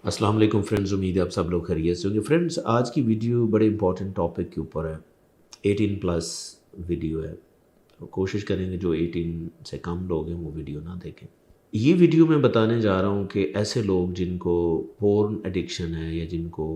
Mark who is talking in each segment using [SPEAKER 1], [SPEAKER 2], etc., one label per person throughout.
[SPEAKER 1] अस्सलाम वालेकुम फ्रेंड्स, उम्मीद है आप सब लोग खैरियत से होंगे। फ्रेंड्स, आज की वीडियो बड़े इंपॉर्टेंट टॉपिक के ऊपर है। 18 प्लस वीडियो है, तो कोशिश करेंगे जो 18 से कम लोग हैं वो वीडियो ना देखें। ये वीडियो मैं बताने जा रहा हूँ कि ऐसे लोग जिनको पोर्न एडिक्शन है या जिनको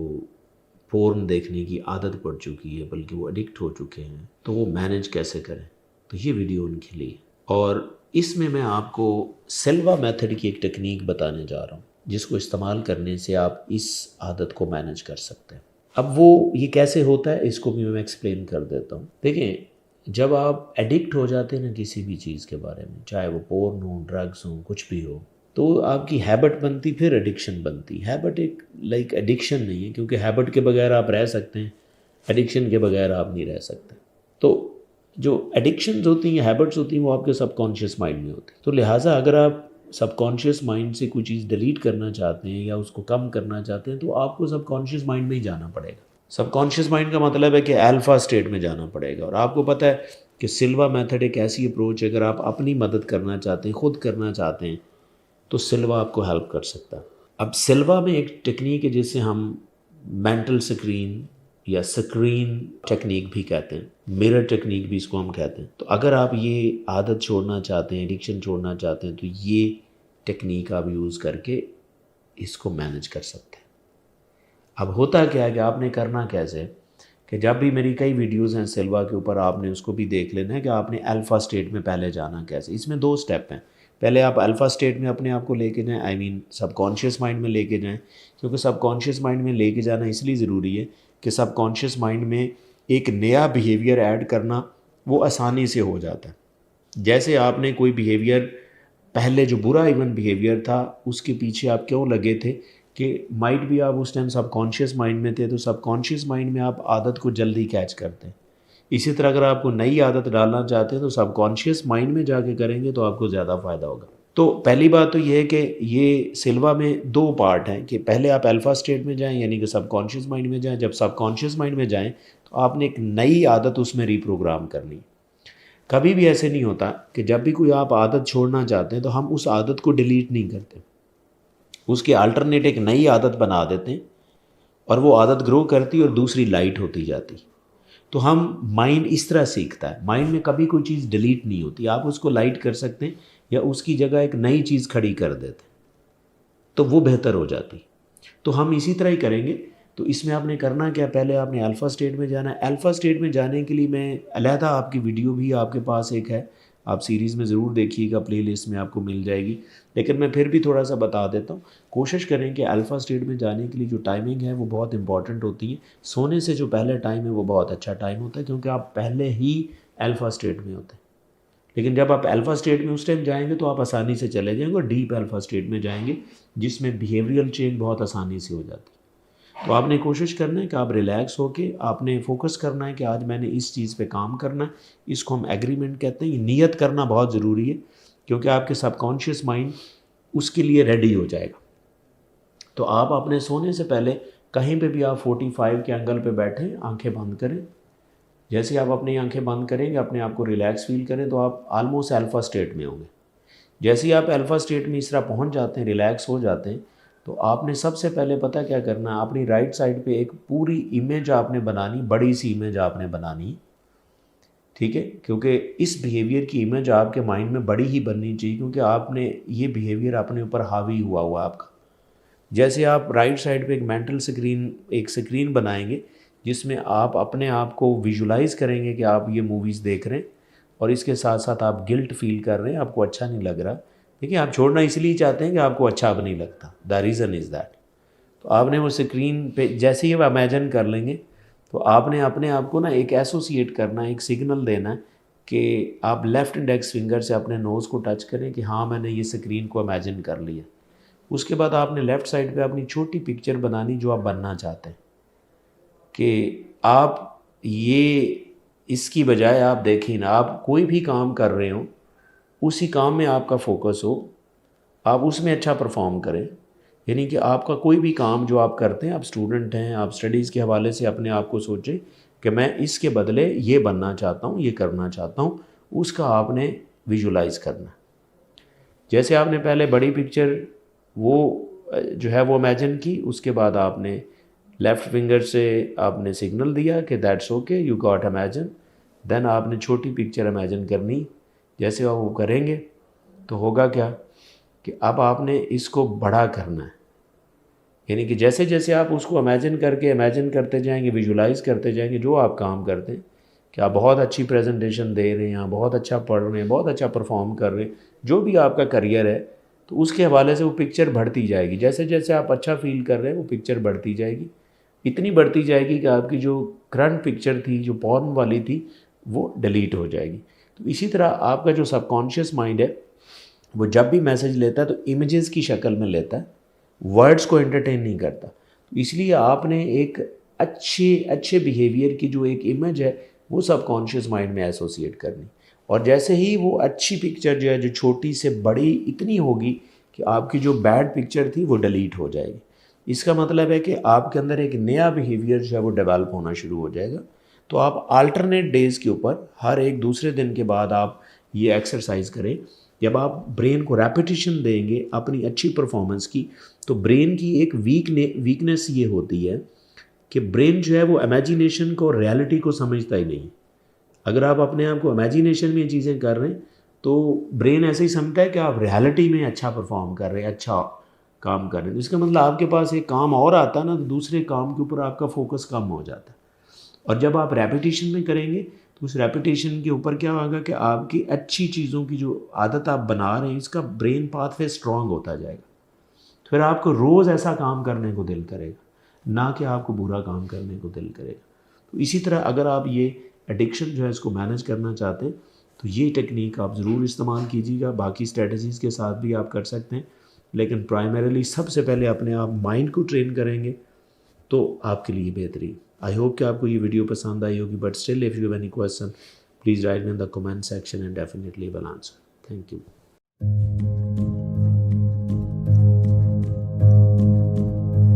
[SPEAKER 1] पोर्न देखने की आदत पड़ चुकी है, बल्कि वो एडिक्ट हो चुके हैं, तो वो मैनेज कैसे करें। तो ये वीडियो उनके लिए, और इसमें मैं आपको सेल्वा मेथड की एक टेक्निक बताने जा रहा हूँ जिसको इस्तेमाल करने से आप इस आदत को मैनेज कर सकते हैं। अब वो ये कैसे होता है इसको भी मैं एक्सप्लेन कर देता हूँ। देखिए, जब आप एडिक्ट हो जाते हैं ना किसी भी चीज़ के बारे में, चाहे वो पोर्न हो, ड्रग्स हो, कुछ भी हो, तो आपकी हैबिट बनती, फिर एडिक्शन बनती। हैबिट एक लाइक एडिक्शन नहीं है, क्योंकि हैबिट के बगैर आप रह सकते हैं, एडिक्शन के बगैर आप नहीं रह सकते। तो जो एडिक्शंस होती हैं, हैबिट्स होती हैं, वो आपके सबकॉन्शियस माइंड में होती है। तो लिहाजा अगर आप सबकॉन्शियस माइंड से कोई चीज़ डिलीट करना चाहते हैं या उसको कम करना चाहते हैं, तो आपको सबकॉन्शियस माइंड में ही जाना पड़ेगा। सबकॉन्शियस माइंड का मतलब है कि अल्फ़ा स्टेट में जाना पड़ेगा। और आपको पता है कि सिल्वा मेथड एक ऐसी अप्रोच है, अगर आप अपनी मदद करना चाहते हैं, ख़ुद करना चाहते हैं, तो सिल्वा आपको हेल्प कर सकता है। अब सिल्वा में एक टेक्निक है जिसे हम मेंटल स्क्रीन या स्क्रीन टेक्निक भी कहते हैं, मिरर टेक्निक भी इसको हम कहते हैं। तो अगर आप ये आदत छोड़ना चाहते हैं, एडिक्शन छोड़ना चाहते हैं, तो ये टेक्निक आप यूज़ करके इसको मैनेज कर सकते हैं। अब होता क्या है कि आपने करना कैसे, कि जब भी मेरी कई वीडियोस हैं सिल्वा के ऊपर, आपने उसको भी देख लेना है कि आपने अल्फ़ा स्टेट में पहले जाना कैसे। इसमें 2 स्टेप हैं। पहले आप अल्फ़ा स्टेट में अपने आप को लेके जाएँ, आई मीन सबकॉन्शियस माइंड में लेके जाएँ, क्योंकि सबकॉन्शियस माइंड में लेके जाना इसलिए ज़रूरी है कि सबकॉन्शियस माइंड में एक नया बिहेवियर ऐड करना वो आसानी से हो जाता है। जैसे आपने कोई बिहेवियर पहले जो बुरा इवन बिहेवियर था, उसके पीछे आप क्यों लगे थे कि माइट भी आप उस टाइम सबकॉन्शियस माइंड में थे, तो सबकॉन्शियस माइंड में आप आदत को जल्दी कैच करते हैं। इसी तरह अगर आपको नई आदत डालना चाहते हैं तो सबकॉन्शियस माइंड में जाके करेंगे तो आपको ज़्यादा फ़ायदा होगा। तो पहली बात तो ये है कि ये सिल्वा में 2 पार्ट हैं कि पहले आप अल्फ़ा स्टेट में जाएँ, यानी कि सबकॉन्शियस माइंड में जाएँ। जब सबकॉन्शियस माइंड में जाएँ तो आपने एक नई आदत उसमें रीप्रोग्राम करनी है। कभी भी ऐसे नहीं होता कि जब भी कोई आप आदत छोड़ना चाहते हैं तो हम उस आदत को डिलीट नहीं करते, उसके अल्टरनेट एक नई आदत बना देते हैं, और वो आदत ग्रो करती और दूसरी लाइट होती जाती। तो हम माइंड इस तरह सीखता है, माइंड में कभी कोई चीज़ डिलीट नहीं होती, आप उसको लाइट कर सकते हैं या उसकी जगह एक नई चीज़ खड़ी कर देते हैं, तो वो बेहतर हो जाती। तो हम इसी तरह ही करेंगे। तो इसमें आपने करना क्या, पहले आपने अल्फ़ा स्टेट में जाना है। अल्फ़ा स्टेट में जाने के लिए मैं अलहदा आपकी वीडियो भी आपके पास एक है, आप सीरीज़ में ज़रूर देखिएगा, प्लेलिस्ट में आपको मिल जाएगी, लेकिन मैं फिर भी थोड़ा सा बता देता हूँ। कोशिश करें कि अल्फ़ा स्टेट में जाने के लिए जो टाइमिंग है वो बहुत इंपॉर्टेंट होती है। सोने से जो पहले टाइम है वो बहुत अच्छा टाइम होता है, क्योंकि आप पहले ही अल्फ़ा स्टेट में होते हैं। लेकिन जब आप अल्फ़ा स्टेट में उस टाइम जाएंगे तो आप आसानी से चले जाएंगे और डीप अल्फ़ा स्टेट में जाएंगे, जिसमें बिहेवियरल चेंज बहुत आसानी से हो जाती है। तो आपने कोशिश करना है कि आप रिलैक्स होके आपने फोकस करना है कि आज मैंने इस चीज़ पे काम करना है। इसको हम एग्रीमेंट कहते हैं। ये नियत करना बहुत ज़रूरी है, क्योंकि आपके सबकॉन्शियस माइंड उसके लिए रेडी हो जाएगा। तो आप अपने सोने से पहले कहीं पे भी आप 45 के एंगल पे बैठें, आंखें बंद करें। जैसे आप अपनी आंखें बंद करेंगे, अपने आप को रिलैक्स फील करें, तो आप आलमोस्ट अल्फ़ा स्टेट में होंगे। जैसे ही आप अल्फ़ा स्टेट में इस तरह पहुंच जाते हैं, रिलैक्स हो जाते हैं, तो आपने सबसे पहले पता क्या करना है, अपनी राइट साइड पे एक पूरी इमेज आपने बनानी, बड़ी सी इमेज आपने बनानी, ठीक है। क्योंकि इस बिहेवियर की इमेज आपके माइंड में बड़ी ही बननी चाहिए, क्योंकि आपने ये बिहेवियर अपने ऊपर हावी हुआ आपका। जैसे आप राइट साइड पे एक मेंटल स्क्रीन, एक स्क्रीन बनाएंगे जिसमें आप अपने आप को विजुलाइज करेंगे कि आप ये मूवीज़ देख रहे हैं, और इसके साथ साथ आप गिल्ट फील कर रहे हैं, आपको अच्छा नहीं लग रहा। देखिए, आप छोड़ना इसलिए चाहते हैं कि आपको अच्छा अब नहीं लगता, द रीज़न इज़ दैट। तो आपने वो स्क्रीन पे जैसे ही आप इमेजिन कर लेंगे, तो आपने अपने आप को ना एक एसोसिएट करना है, एक सिग्नल देना है कि आप लेफ़्ट इंडेक्स फिंगर से अपने नोज़ को टच करें कि हाँ, मैंने ये स्क्रीन को इमेजिन कर लिया। उसके बाद आपने लेफ़्ट साइड पे अपनी छोटी पिक्चर बनानी जो आप बनना चाहते हैं, कि आप ये, इसकी बजाय आप देखें ना, आप कोई भी काम कर रहे हो, उसी काम में आपका फोकस हो, आप उसमें अच्छा परफॉर्म करें। यानी कि आपका कोई भी काम जो आप करते हैं, आप स्टूडेंट हैं, आप स्टडीज़ के हवाले से अपने आप को सोचें कि मैं इसके बदले ये बनना चाहता हूँ, ये करना चाहता हूँ, उसका आपने विजुलाइज़ करना। जैसे आपने पहले बड़ी पिक्चर वो جو ہے وہ امیجن کی. اس کے بعد آپ نے لیفٹ فنگر سے آپ نے سگنل دیا کہ that's okay you got imagine. Then آپ نے چھوٹی پکچر امیجن کرنی. جیسے آپ وہ کریں گے تو ہوگا کیا کہ اب آپ نے اس کو بڑا کرنا ہے. یعنی کہ جیسے جیسے آپ اس کو امیجن کرتے جائیں گے, ویژولائز کرتے جائیں گے جو آپ کام کرتے ہیں کہ آپ بہت اچھی پریزنٹیشن دے رہے ہیں, بہت اچھا پڑھ رہے ہیں, بہت اچھا پرفارم کر رہے ہیں, جو بھی آپ کا کریئر ہے, تو اس کے حوالے سے وہ پکچر بڑھتی جائے گی. جیسے جیسے آپ اچھا فیل کر رہے ہیں وہ پکچر بڑھتی جائے گی, اتنی بڑھتی جائے گی کہ آپ کی جو کرنٹ پکچر تھی جو پورن والی تھی وہ ڈیلیٹ ہو جائے گی. تو اسی طرح آپ کا جو سب کانشیس مائنڈ ہے وہ جب بھی میسج لیتا ہے تو امیجز کی شکل میں لیتا ہے, ورڈز کو انٹرٹین نہیں کرتا. تو اس لیے آپ نے ایک اچھے بیہیویئر کی جو ایک امیج ہے وہ سب کانشیس مائنڈ میں ایسوسیٹ کرنی. اور جیسے ہی وہ اچھی پکچر جو ہے جو چھوٹی سے بڑی اتنی ہوگی کہ آپ کی جو بیڈ پکچر تھی وہ ڈیلیٹ ہو جائے گی. اس کا مطلب ہے کہ آپ کے اندر ایک نیا بیہیویئر جو ہے وہ ڈیولپ ہونا شروع ہو جائے گا. تو آپ آلٹرنیٹ ڈیز کے اوپر ہر ایک دوسرے دن کے بعد آپ یہ ایکسرسائز کریں. جب آپ برین کو ریپیٹیشن دیں گے اپنی اچھی پرفارمنس کی, تو برین کی ایک ویکنیس یہ ہوتی ہے کہ برین جو ہے وہ امیجینیشن کو ریالٹی کو سمجھتا ہی نہیں. اگر آپ اپنے آپ کو امیجینیشن میں یہ چیزیں کر رہے ہیں تو برین ایسے ہی سمجھتا ہے کہ آپ ریالٹی میں اچھا پرفارم کر رہے ہیں, اچھا کام کر رہے ہیں. اس کا مطلب آپ کے پاس ایک کام اور آتا ہے نا, تو دوسرے کام کے اوپر آپ کا فوکس کم ہو جاتا ہے. اور جب آپ ریپیٹیشن میں کریں گے تو اس ریپیٹیشن کے اوپر کیا ہوگا کہ آپ کی اچھی چیزوں کی جو عادت آپ بنا رہے ہیں اس کا برین پاتھ وے اسٹرانگ ہوتا جائے گا. پھر آپ کو روز ایسا کام کرنے کو دل کرے گا, نہ کہ آپ کو برا کام کرنے کو دل کرے گا. تو اسی طرح اگر آپ یہ ایڈکشن جو ہے اس کو مینیج کرنا چاہتے ہیں تو یہ ٹیکنیک آپ ضرور استعمال کیجیے گا. باقی اسٹریٹجیز کے ساتھ بھی آپ کر سکتے ہیں, لیکن پرائمریلی سب سے پہلے اپنے آپ مائنڈ کو ٹرین کریں گے تو آپ کے لیے بہترین. آئی ہوپ کہ آپ کو یہ ویڈیو پسند آئی ہوگی, but still if you have any question please write in the comment section and definitely will answer. Thank you.